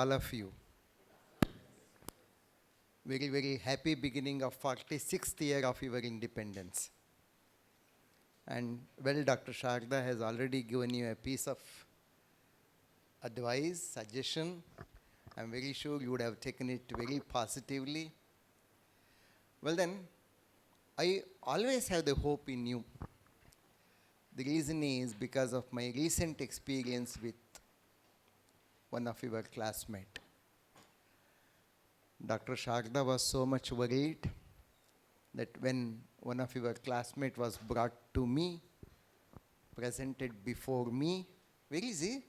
all of you. Very, very happy beginning of 46th year of your independence. And well, Dr. Sharda has already given you a piece of advice, suggestion. I'm very sure you would have taken it very positively. Well then, I always have the hope in you. The reason is because of my recent experience with one of your classmates. Dr. Sharda was so much worried that when one of your classmates was brought to me, presented before me, where is he?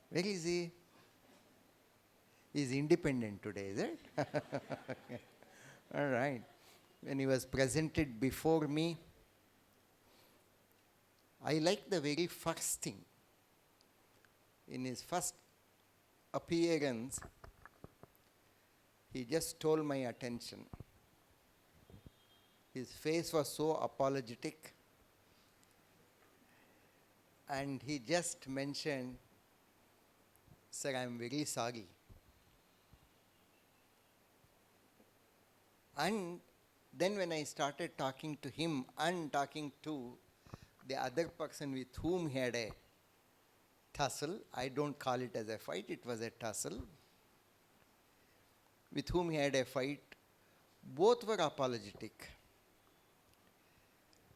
Where is he? He's independent today, is it? All right. When he was presented before me, I like the very first thing. In his first appearance, he just stole my attention. His face was so apologetic, and he just mentioned, "Sir, I am very sorry." And then when I started talking to him and talking to the other person with whom he had a tussle, I don't call it as a fight, it was a tussle, with whom he had a fight, both were apologetic.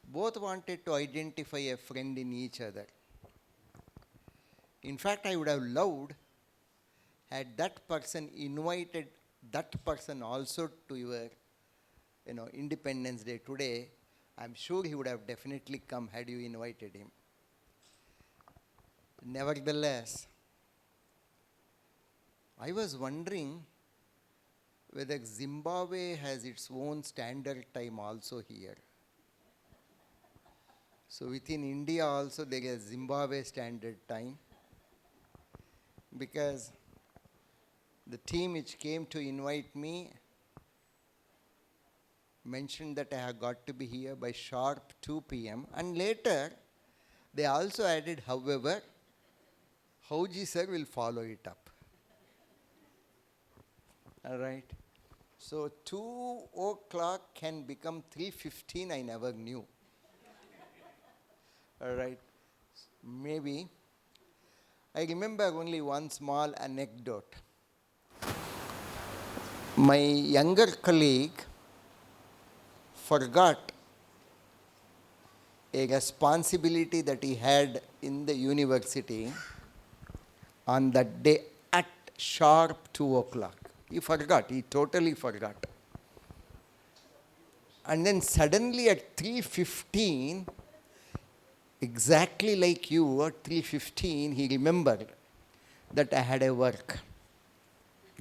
Both wanted to identify a friend in each other. In fact, I would have loved had that person invited that person also to your Independence Day today. I'm sure he would have definitely come had you invited him. Nevertheless, I was wondering whether Zimbabwe has its own standard time also here. So within India also there is Zimbabwe standard time, because the team which came to invite me mentioned that I have got to be here by sharp 2 p.m. and later they also added, however, Hauji sir will follow it up. All right. So 2 o'clock can become 3:15, I never knew. All right. Maybe. I remember only one small anecdote. My younger colleague forgot a responsibility that he had in the university on that day at sharp 2 o'clock. He forgot, he totally forgot. And then suddenly at 3:15, exactly like you, at 3:15, he remembered that I had a work.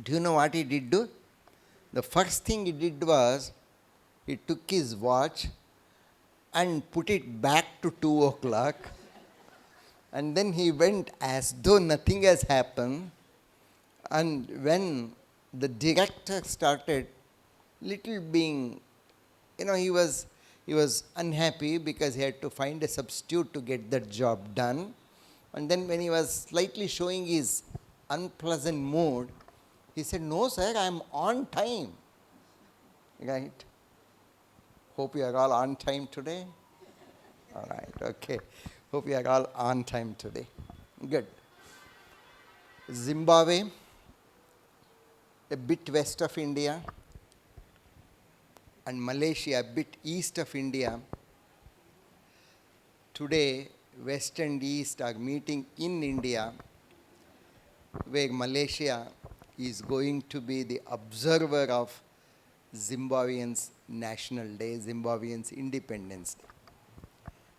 Do you know what he did do? The first thing he did was, he took his watch and put it back to 2 o'clock. And then he went as though nothing has happened. And when the director started little being, he was unhappy because he had to find a substitute to get that job done. And then when he was slightly showing his unpleasant mood, he said, "No, sir, I am on time." Right? Hope you are all on time today. All right, okay. Hope you are all on time today. Good. Zimbabwe, a bit west of India, and Malaysia, a bit east of India. Today, West and East are meeting in India, where Malaysia is going to be the observer of Zimbabweans' National Day, Zimbabweans' Independence Day.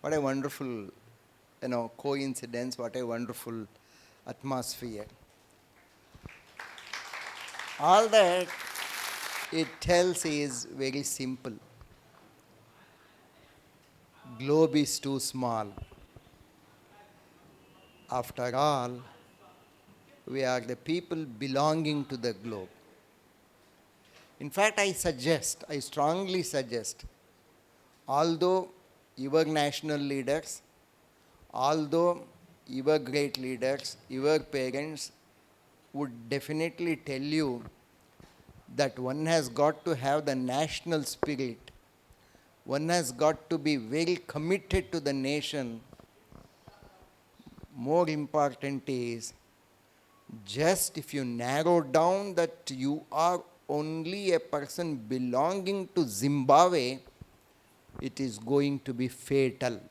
What a wonderful, coincidence, what a wonderful atmosphere. All that it tells is very simple. Globe is too small. After all, we are the people belonging to the globe. In fact, I strongly suggest, although your national leaders, although your great leaders, your parents would definitely tell you that one has got to have the national spirit. One has got to be very committed to the nation. More important is, just if you narrow down that you are only a person belonging to Zimbabwe, it is going to be fatal.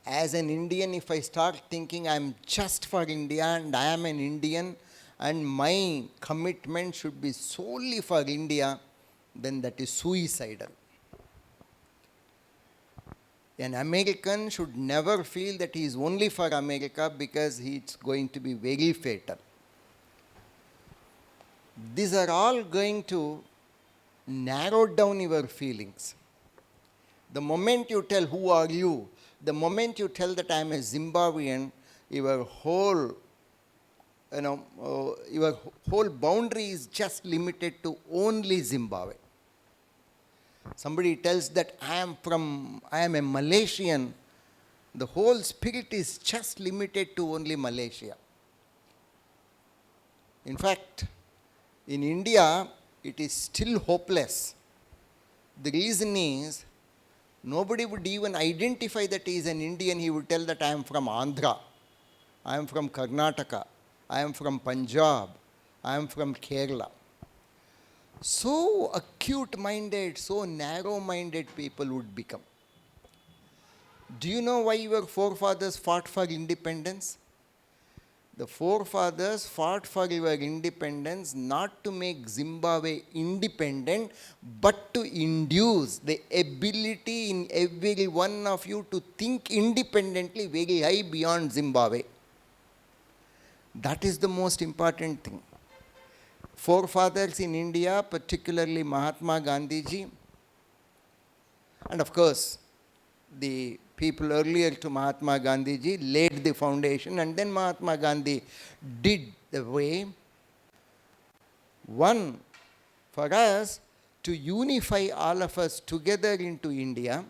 As an Indian, if I start thinking I am just for India and I am an Indian and my commitment should be solely for India, then that is suicidal. An American should never feel that he is only for America, because it's going to be very fatal. These are all going to narrow down your feelings. The moment you tell who are you, the moment you tell that I am a Zimbabwean, your whole boundary is just limited to only Zimbabwe. Somebody tells that I am a Malaysian, the whole spirit is just limited to only Malaysia. In fact, in India, it is still hopeless. The reason is, nobody would even identify that he is an Indian. He would tell that I am from Andhra, I am from Karnataka, I am from Punjab, I am from Kerala. So acute-minded, so narrow-minded people would become. Do you know why your forefathers fought for independence? The forefathers fought for your independence not to make Zimbabwe independent, but to induce the ability in every one of you to think independently very high beyond Zimbabwe. That is the most important thing. Forefathers in India, particularly Mahatma Gandhiji, and of course, the people earlier to Mahatma Gandhiji laid the foundation, and then Mahatma Gandhi did the way. One, for us to unify all of us together into India,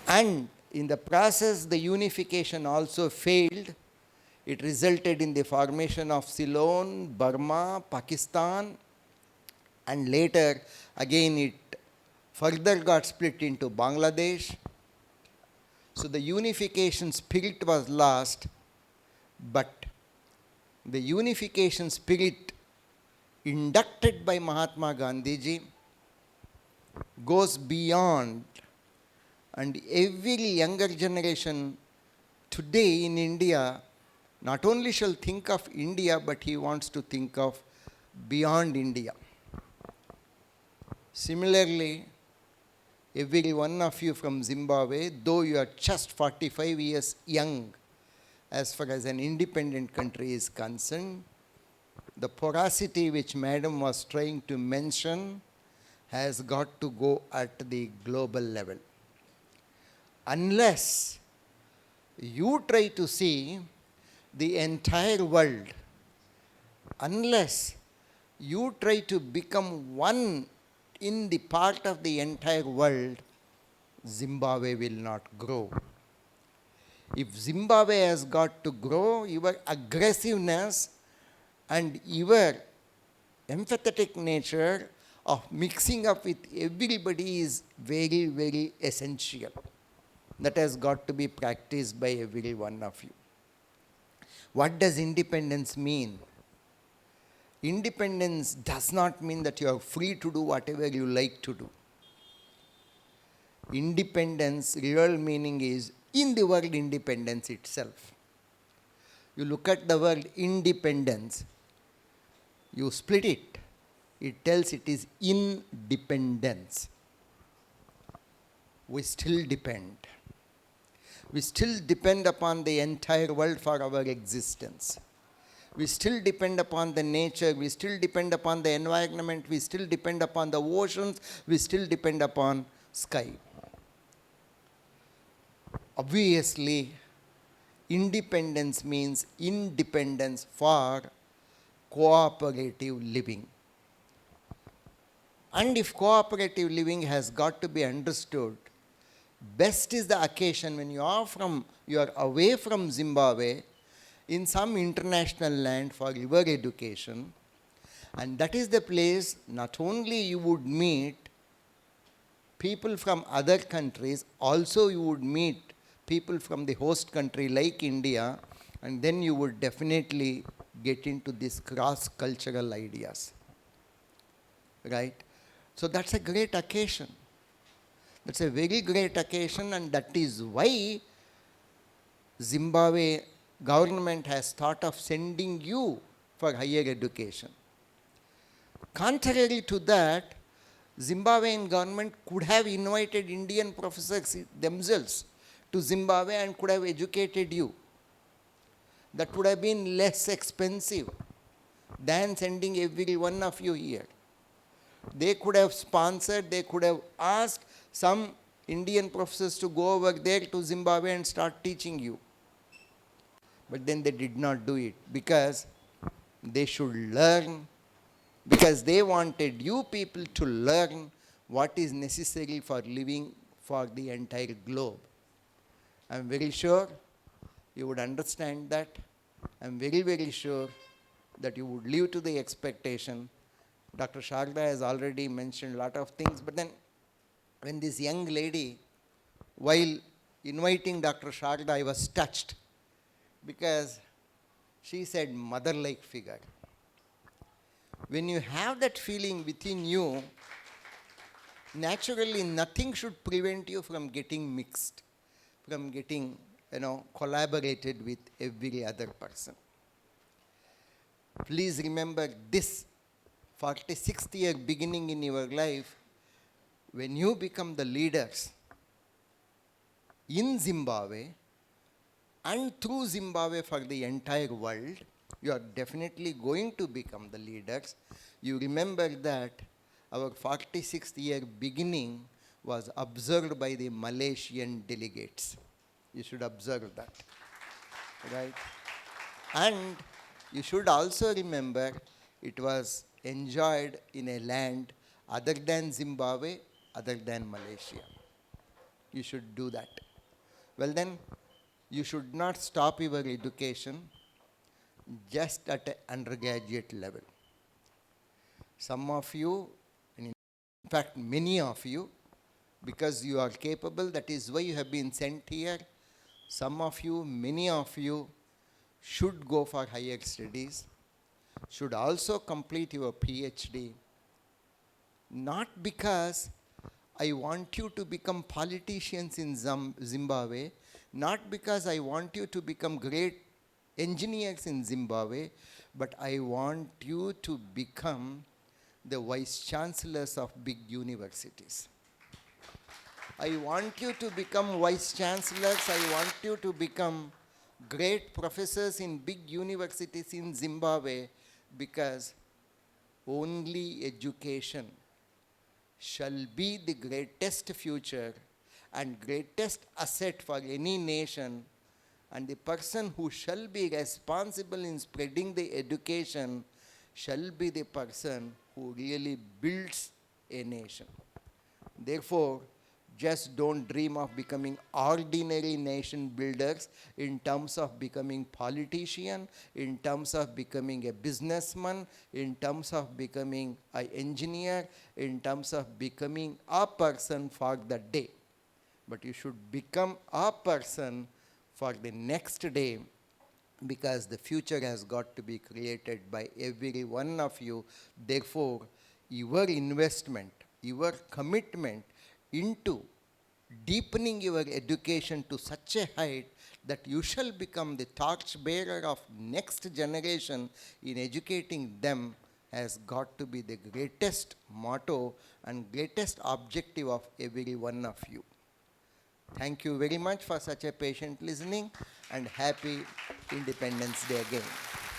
and in the process the unification also failed. It resulted in the formation of Ceylon, Burma, Pakistan, and later again it further got split into Bangladesh. So the unification spirit was lost, but the unification spirit inducted by Mahatma Gandhiji goes beyond, and every younger generation today in India not only shall think of India, but he wants to think of beyond India. Similarly, every one of you from Zimbabwe, though you are just 45 years young as far as an independent country is concerned, the porosity which Madam was trying to mention has got to go at the global level. Unless you try to see the entire world, unless you try to become one in the part of the entire world, Zimbabwe will not grow. If Zimbabwe has got to grow, your aggressiveness and your empathetic nature of mixing up with everybody is very, very essential. That has got to be practiced by every one of you. What does independence mean? Independence does not mean that you are free to do whatever you like to do. Independence, real meaning is in the word independence itself. You look at the word independence, you split it, it tells it is independence. We still depend. We still depend upon the entire world for our existence. We still depend upon the nature, we still depend upon the environment, we still depend upon the oceans, we still depend upon sky. Obviously, independence means independence for cooperative living. And if cooperative living has got to be understood, best is the occasion when you are away from Zimbabwe. in some international land for your education, and that is the place not only you would meet people from other countries, also you would meet people from the host country like India, and then you would definitely get into these cross-cultural ideas. Right? So that's a great occasion. That's a very great occasion, and that is why Zimbabwe government has thought of sending you for higher education. Contrary to that, Zimbabwean government could have invited Indian professors themselves to Zimbabwe and could have educated you. That would have been less expensive than sending every one of you here. They could have sponsored, they could have asked some Indian professors to go over there to Zimbabwe and start teaching you. But then they did not do it because they should learn, because they wanted you people to learn what is necessary for living for the entire globe. I am very sure you would understand that. I am very, very sure that you would live to the expectation. Dr. Sharda has already mentioned a lot of things, but then when this young lady, while inviting Dr. Sharda, I was touched because she said mother-like figure. When you have that feeling within you, naturally nothing should prevent you from getting mixed, from getting, collaborated with every other person. Please remember this 46th year beginning in your life, when you become the leaders in Zimbabwe and through Zimbabwe for the entire world, you are definitely going to become the leaders. You remember that our 46th year beginning was observed by the Malaysian delegates. You should observe that, right? And you should also remember it was enjoyed in a land other than Zimbabwe, other than Malaysia. You should do that. Well then, you should not stop your education just at an undergraduate level. Some of you, in fact many of you, because you are capable, that is why you have been sent here. Some of you, many of you, should go for higher studies, should also complete your PhD, not because I want you to become politicians in Zimbabwe, not because I want you to become great engineers in Zimbabwe, but I want you to become the Vice Chancellors of big universities. I want you to become Vice Chancellors, I want you to become great professors in big universities in Zimbabwe, because only education shall be the greatest future and greatest asset for any nation, and the person who shall be responsible in spreading the education shall be the person who really builds a nation. Therefore, just don't dream of becoming ordinary nation builders in terms of becoming politician, in terms of becoming a businessman, in terms of becoming an engineer, in terms of becoming a person for the day. But you should become a person for the next day, because the future has got to be created by every one of you. Therefore, your investment, your commitment into deepening your education to such a height that you shall become the torchbearer of next generation in educating them has got to be the greatest motto and greatest objective of every one of you. Thank you very much for such a patient listening, and happy Independence Day again.